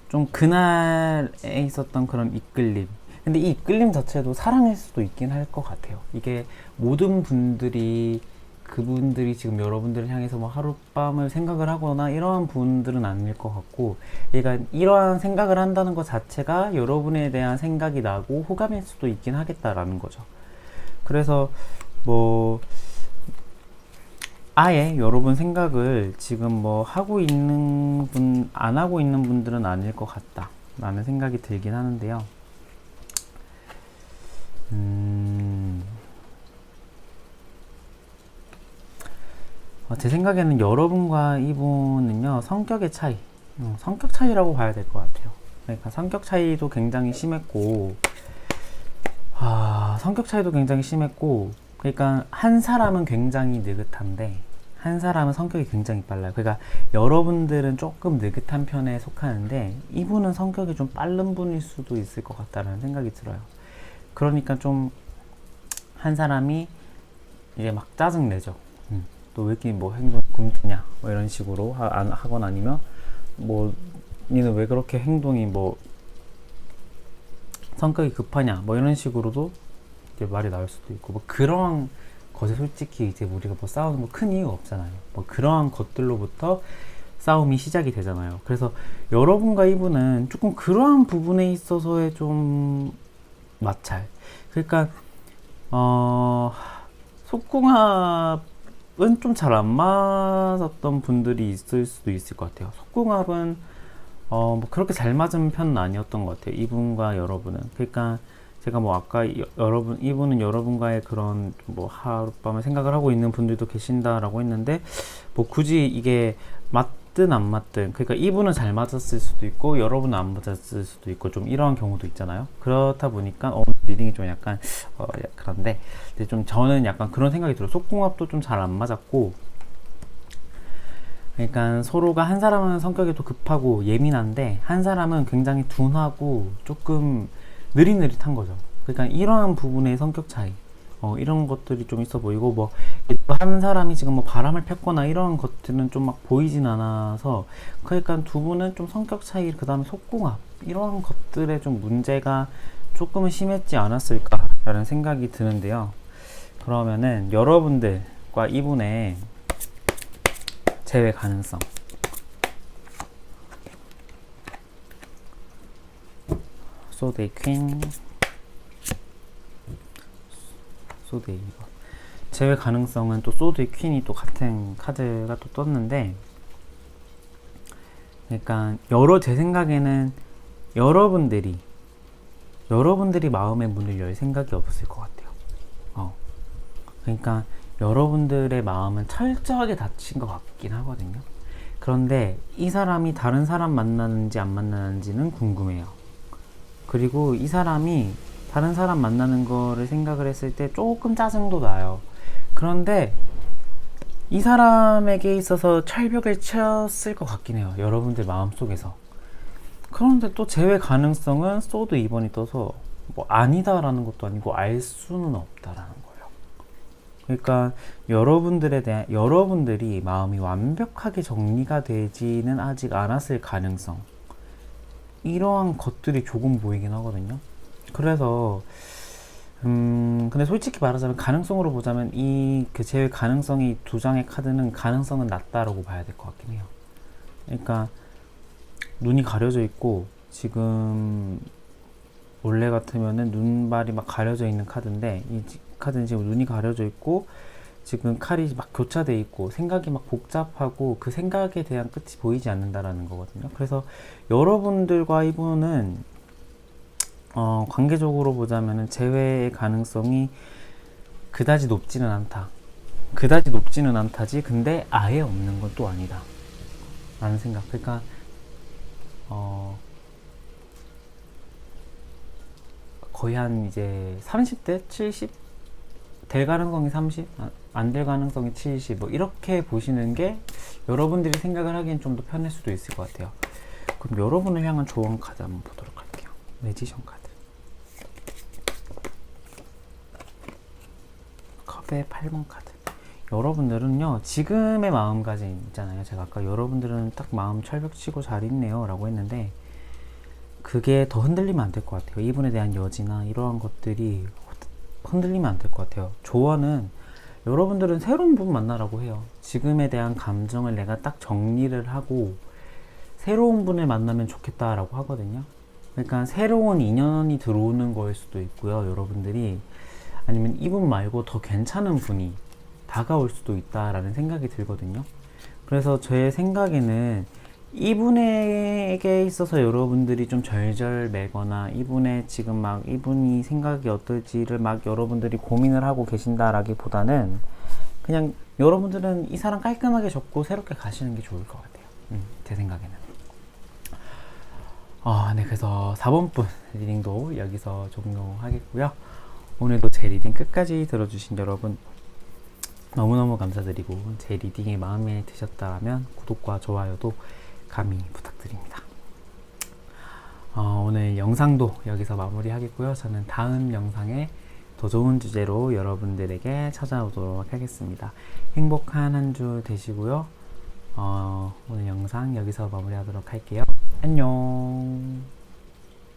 좀 그날에 있었던 그런 이끌림, 근데 이 이끌림 자체도 사랑일 수도 있긴 할 것 같아요. 이게 모든 분들이 그분들이 지금 여러분들을 향해서 뭐 하룻밤을 생각을 하거나 이러한 분들은 아닐 것 같고, 그러니까 이러한 생각을 한다는 것 자체가 여러분에 대한 생각이 나고 호감일 수도 있긴 하겠다라는 거죠. 그래서 뭐 아예 여러분 생각을 지금 뭐 하고 있는 분, 안 하고 있는 분들은 아닐 것 같다 라는 생각이 들긴 하는데요. 제 생각에는 여러분과 이분은요, 성격의 차이, 성격 차이라고 봐야 될 것 같아요. 그러니까 성격 차이도 굉장히 심했고, 성격 차이도 굉장히 심했고, 그러니까 한 사람은 굉장히 느긋한데 한 사람은 성격이 굉장히 빨라요. 그러니까 여러분들은 조금 느긋한 편에 속하는데 이분은 성격이 좀 빠른 분일 수도 있을 것 같다는 생각이 들어요. 그러니까 좀 한 사람이 이제 막 짜증 내죠. 또 왜 이렇게 뭐 행동 굶주냐 뭐 이런 식으로 하거나 아니면 뭐 니는 왜 그렇게 행동이 뭐 성격이 급하냐 뭐 이런 식으로도 이제 말이 나올 수도 있고, 뭐 그러한 것에 솔직히 이제 우리가 뭐 싸우는 뭐 큰 이유가 없잖아요. 뭐 그러한 것들로부터 싸움이 시작이 되잖아요. 그래서 여러분과 이분은 조금 그러한 부분에 있어서의 좀 마찰. 그러니까 속궁합은 좀 잘 안 맞았던 분들이 있을 수도 있을 것 같아요. 속궁합은 뭐 그렇게 잘 맞은 편은 아니었던 것 같아요. 이분과 여러분은. 그러니까 제가 뭐 아까 이분은 여러분과의 그런 뭐 하룻밤을 생각을 하고 있는 분들도 계신다라고 했는데, 뭐 굳이 이게 맞든 안 맞든, 그러니까 이분은 잘 맞았을 수도 있고 여러분은 안 맞았을 수도 있고, 좀 이러한 경우도 있잖아요. 그렇다 보니까 리딩이 좀 약간 그런데 근데 좀 저는 약간 그런 생각이 들어요. 속궁합도 좀 잘 안 맞았고, 그러니까 서로가 한 사람은 성격이 또 급하고 예민한데 한 사람은 굉장히 둔하고 조금 느릿느릿한 거죠. 그러니까 이러한 부분의 성격 차이, 이런 것들이 좀 있어 보이고, 뭐 한 사람이 지금 뭐 바람을 폈거나 이런 것들은 좀 막 보이진 않아서, 그러니까 두 분은 좀 성격 차이, 그 다음에 속궁합 이런 것들에 좀 문제가 조금은 심했지 않았을까라는 생각이 드는데요. 그러면은 여러분들과 이분의 재회 가능성, 소드의 퀸, 소드의 2번. 재회 가능성은 또 소드의 퀸이 또 같은 카드가 또 떴는데, 그러니까 제 생각에는 여러분들이 마음의 문을 열 생각이 없을 것 같아요. 그러니까 여러분들의 마음은 철저하게 닫힌 것 같긴 하거든요. 그런데 이 사람이 다른 사람 만나는지 안 만나는지는 궁금해요. 그리고 이 사람이 다른 사람 만나는 거를 생각을 했을 때 조금 짜증도 나요. 그런데 이 사람에게 있어서 철벽을 치었을 것 같긴 해요. 여러분들 마음속에서. 그런데 또 재회 가능성은 소드 2번이 떠서 뭐 아니다라는 것도 아니고 알 수는 없다라는 거예요. 그러니까 여러분들이 마음이 완벽하게 정리가 되지는 아직 않았을 가능성, 이러한 것들이 조금 보이긴 하거든요. 그래서 근데 솔직히 말하자면 가능성으로 보자면 그 제외 가능성이 두 장의 카드는 가능성은 낮다라고 봐야 될 것 같긴 해요. 그러니까 눈이 가려져 있고, 지금 원래 같으면은 눈발이 막 가려져 있는 카드인데, 이 카드는 지금 눈이 가려져 있고 지금 칼이 막 교차돼 있고 생각이 막 복잡하고 그 생각에 대한 끝이 보이지 않는다라는 거거든요. 그래서 여러분들과 이분은 관계적으로 보자면은 재회의 가능성이 그다지 높지는 않다. 그다지 높지는 않다지, 근데 아예 없는 건 또 아니다 라는 생각. 그러니까 거의 한 이제 30대 70 될 가능성이 30, 안 될 가능성이 70, 뭐 이렇게 보시는 게 여러분들이 생각을 하기엔 좀 더 편할 수도 있을 것 같아요. 그럼 여러분을 향한 조언 카드 한번 보도록 할게요. 매지션 카드, 컵의 8번 카드. 여러분들은요, 지금의 마음가짐 있잖아요. 제가 아까 여러분들은 딱 마음 철벽치고 잘 있네요 라고 했는데, 그게 더 흔들리면 안 될 것 같아요. 이분에 대한 여지나 이러한 것들이 흔들리면 안 될 것 같아요. 조언은 여러분들은 새로운 분 만나라고 해요. 지금에 대한 감정을 내가 딱 정리를 하고 새로운 분을 만나면 좋겠다라고 하거든요. 그러니까 새로운 인연이 들어오는 거일 수도 있고요. 여러분들이 아니면 이분 말고 더 괜찮은 분이 다가올 수도 있다라는 생각이 들거든요. 그래서 제 생각에는 이분에게 있어서 여러분들이 좀 절절매거나 이분의 지금 막 이분이 생각이 어떨지를 막 여러분들이 고민을 하고 계신다라기보다는 그냥 여러분들은 이 사람 깔끔하게 접고 새롭게 가시는 게 좋을 것 같아요. 제 생각에는. 네, 그래서 4번분 리딩도 여기서 종료하겠고요. 오늘도 제 리딩 끝까지 들어주신 여러분 너무너무 감사드리고, 제 리딩이 마음에 드셨다면 구독과 좋아요도 감히 부탁드립니다. 오늘 영상도 여기서 마무리하겠고요. 저는 다음 영상에 더 좋은 주제로 여러분들에게 찾아오도록 하겠습니다. 행복한 한 주 되시고요. 오늘 영상 여기서 마무리하도록 할게요. 안녕.